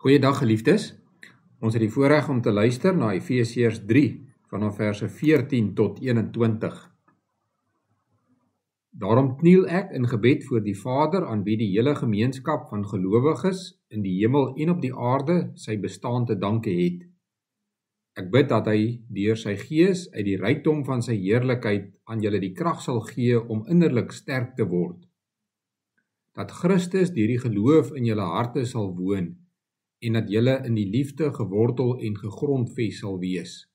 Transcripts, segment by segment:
Goeiedag geliefdes, ons het die voorreg om te luister na Efesiërs 3 vanaf verse 14 tot 21. Daarom kniel ek in gebed voor die Vader aan wie die hele gemeenskap van gelowiges in die hemel en op die aarde sy bestaan te danke het. Ek bid dat hy deur sy gees uit die rykdom van sy heerlikheid aan julle die krag sal gee om innerlik sterk te word. Dat Christus deur die geloof in julle harte sal woon en dat julle in die liefde gewortel en gegrondves sal wees.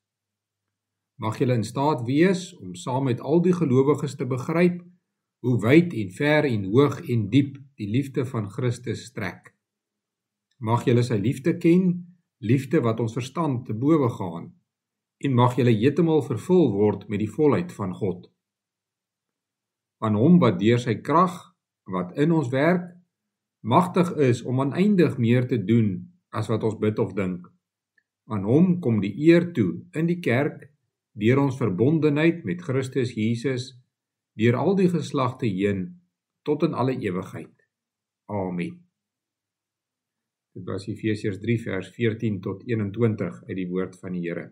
Mag julle in staat wees om saam met al die gelowiges te begryp hoe wyd en ver en hoog en diep die liefde van Christus strek. Mag julle sy liefde ken, liefde wat ons verstand te bowe gaan, en mag julle heeltemal vervul word met die volheid van God. Aan hom wat deur sy krag, wat in ons werk, magtig is om oneindig meer te doen as wat ons bid of dink. Aan hom kom die eer toe in die kerk, deur ons verbondenheid met Christus Jesus, deur al die geslagte heen, tot in alle ewigheid. Amen. Dit was Efesiërs 3 vers 14 tot 21 uit die woord van die Here.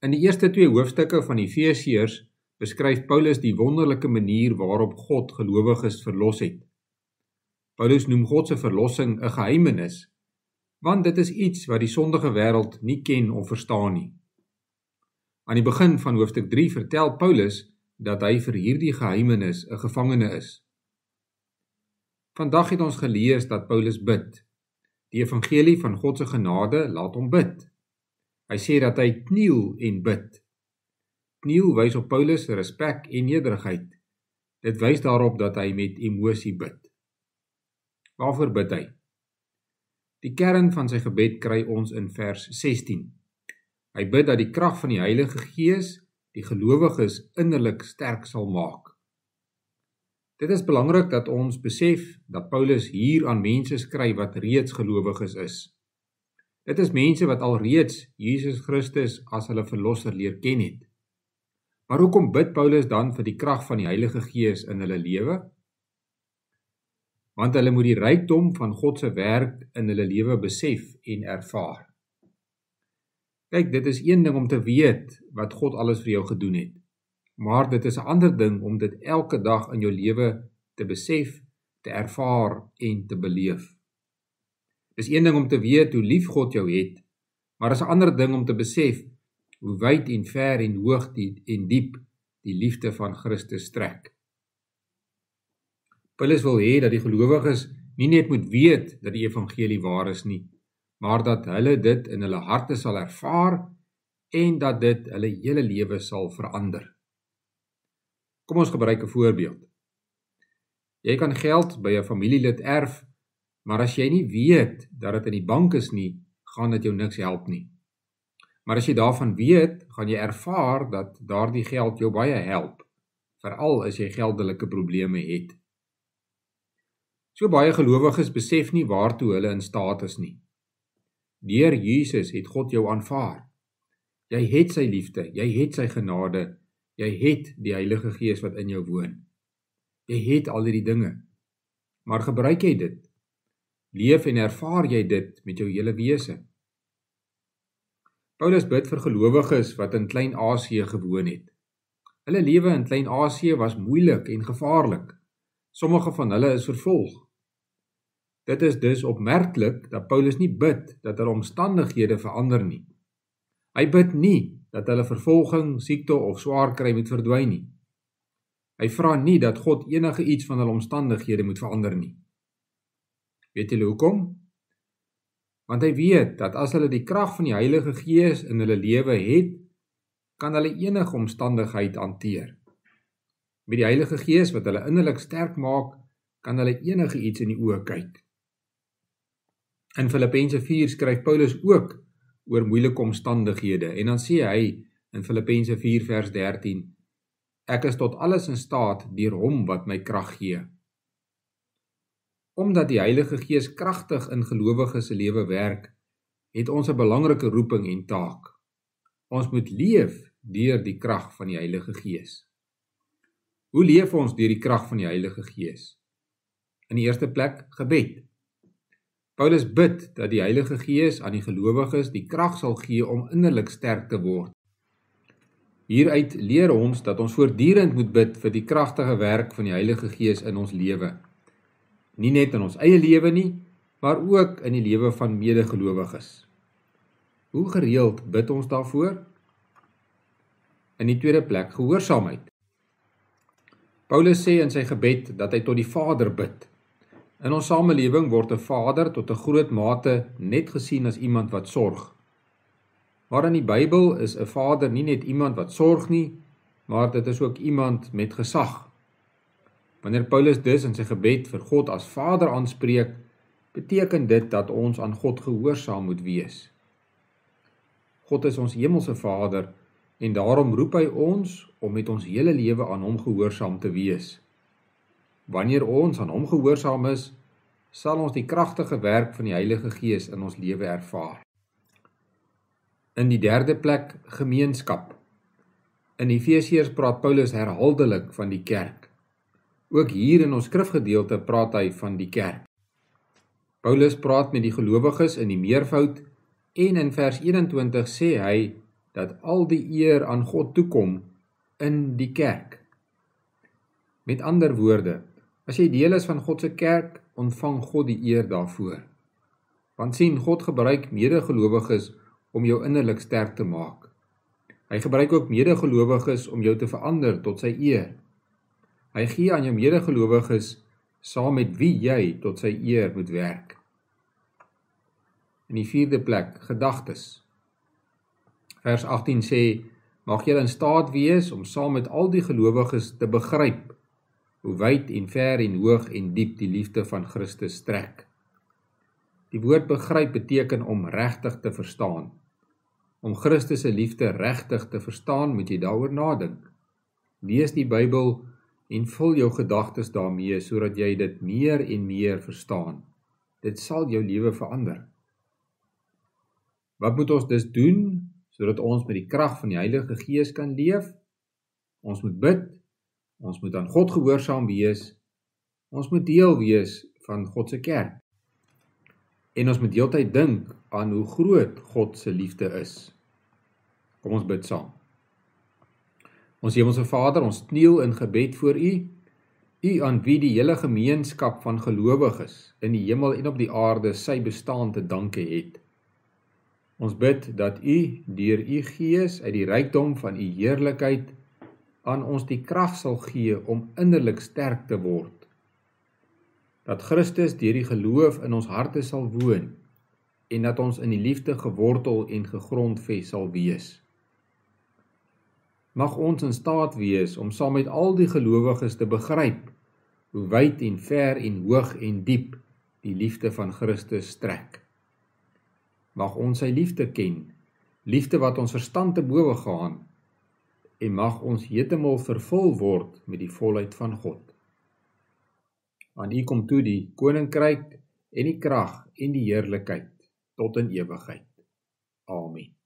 In die eerste 2 hoofstukke van Efesiërs beskryf Paulus die wonderlike manier waarop God gelowiges verlos het. Paulus noem God se verlossing 'n geheimenis, want dit is iets wat die sondige wêreld nie ken of verstaan nie. Aan die begin van hoofstuk 3 vertel Paulus dat hy vir hierdie geheimenis 'n gevangene is. Vandag het ons gelees dat Paulus bid. Die evangelie van God se genade laat hom bid. Hy sê dat hy kniel en bid. Kniel wys op Paulus se respek en nederigheid. Dit wys daarop dat hy met emosie bid. Waarvoor bid hy? Die kern van sy gebed kry ons in vers 16. Hy bid dat die krag van die Heilige Gees die gelowiges innerlik sterk sal maak. Dit is belangrik dat ons besef dat Paulus hier aan mense skryf wat reeds gelowiges is. Dit is mense wat alreeds Jesus Christus as hulle verlosser leer ken het. Maar hoekom bid Paulus dan vir die krag van die Heilige Gees in hulle lewe? Want hulle moet die rykdom van God se werk in hulle lewe besef en ervaar. Kyk, dit is een ding om te weet wat God alles vir jou gedoen het, maar dit is 'n ander ding om dit elke dag in jou lewe te besef, te ervaar en te beleef. Dis een ding om te weet hoe lief God jou het, maar is 'n ander ding om te besef hoe wyd en ver en hoog en diep die liefde van Christus strek. Paulus wil hê dat die gelowiges nie net moet weet dat die evangelie waar is nie, maar dat hulle dit in hulle harte sal ervaar en dat dit hulle hele lewe sal verander. Kom ons gebruik 'n voorbeeld. Jy kan geld by 'n familielid erf, maar as jy nie weet dat dit in die bank is nie, gaan dit jou niks help nie. Maar as jy daarvan weet, gaan jy ervaar dat daardie geld jou baie help, veral as jy geldelike probleme het. So baie gelowiges besef nie waartoe hulle in staat is nie. Deur Jesus het God jou aanvaar. Jy het sy liefde, jy het sy genade, jy het die Heilige Gees wat in jou woon. Jy het al hierdie dinge. Maar gebruik jy dit? Leef en ervaar jy dit met jou hele wese? Paulus bid vir gelowiges wat in Klein-Asië gewoon het. Hulle lewe in Klein-Asië was moeilik en gevaarlik. Sommige van hulle is vervolg. Dit is dus opmerklik dat Paulus nie bid dat hulle omstandighede verander nie. Hy bid nie dat hulle vervolging, siekte of swaar kry moet verdwyn nie. Hy vra nie dat God enige iets van hulle omstandighede moet verander nie. Weet julle hoekom? Want hy weet dat as hulle die krag van die Heilige Gees in hulle lewe het, kan hulle enige omstandigheid hanteer. Met die Heilige Gees wat hulle innerlik sterk maak, kan hulle enige iets in die oë kyk. In Filippense 4 skryf Paulus ook oor moeilike omstandighede en dan sê hy in Filippense 4 vers 13, ek is tot alles in staat deur hom wat my krag gee. Omdat die Heilige Gees kragtig in gelowiges se lewe werk, het ons 'n belangrike roeping en taak. Ons moet leef deur die krag van die Heilige Gees. Hoe leef ons deur die krag van die Heilige Gees? In die eerste plek, gebed. Paulus bid dat die Heilige Gees aan die gelowiges die krag sal gee om innerlik sterk te word. Hieruit leer ons dat ons voortdurend moet bid vir die kragtige werk van die Heilige Gees in ons lewe. Nie net in ons eie lewe nie, maar ook in die lewe van medegelowiges. Hoe gereeld bid ons daarvoor? In die tweede plek, gehoorsaamheid. Paulus sê in sy gebed dat hy tot die Vader bid. In ons samelewing word 'n vader tot 'n groot mate net gesien as iemand wat sorg. Maar in die Bybel is 'n vader nie net iemand wat sorg nie, maar dit is ook iemand met gesag. Wanneer Paulus dus in sy gebed vir God as Vader aanspreek, beteken dit dat ons aan God gehoorsaam moet wees. God is ons hemelse Vader en daarom roep hy ons om met ons hele lewe aan hom gehoorsaam te wees. Wanneer ons aan hom gehoorsaam is, sal ons die kragtige werk van die Heilige Gees in ons lewe ervaar. In die derde plek, gemeenskap. In Efesiërs praat Paulus herhaaldelik van die kerk. Ook hier in ons skrifgedeelte praat hy van die kerk. Paulus praat met die gelowiges in die meervoud en in vers 21 sê hy dat al die eer aan God toekom in die kerk. Met ander woorde, as jy deel is van God se kerk, ontvang God die eer daarvoor. Want sien, God gebruik medegelowiges om jou innerlik sterk te maak. Hy gebruik ook medegelowiges om jou te verander tot sy eer. Hy gee aan jou medegelowiges saam met wie jy tot sy eer moet werk. In die vierde plek, gedagtes. Vers 18 sê, mag julle in staat wees om saam met al die gelowiges te begryp hoe wyd en ver en hoog en diep die liefde van Christus strek. Die woord begryp beteken om regtig te verstaan. Om Christus se liefde regtig te verstaan, moet jy daaroor nadink. Lees die Bybel en vul jou gedagtes daarmee sodat jy dit meer en meer verstaan. Dit sal jou lewe verander. Wat moet ons dus doen sodat ons met die krag van die Heilige Gees kan leef? Ons moet bid, ons moet aan God gehoorsaam wees, ons moet deel wees van God se kerk. En ons moet heeltyd dink aan hoe groot God se liefde is. Kom ons bid saam. Ons hemelse Vader, ons kniel in gebed voor U, U aan wie die hele gemeenskap van gelowiges in die hemel en op die aarde sy bestaan te danke het. Ons bid dat U deur U Gees uit die rykdom van U heerlikheid aan ons die krag sal gee om innerlik sterk te word. Dat Christus deur die geloof in ons harte sal woon en dat ons in die liefde gewortel en gegrondves sal wees. Mag ons in staat wees om saam met al die gelowiges te begryp hoe wyd en ver en hoog en diep die liefde van Christus strek. Mag ons sy liefde ken, liefde wat ons verstand te bowe gaan, en mag ons heeltemal vervul word met die volheid van God. Aan U kom toe die koninkryk en die krag en die heerlikheid tot in ewigheid. Amen.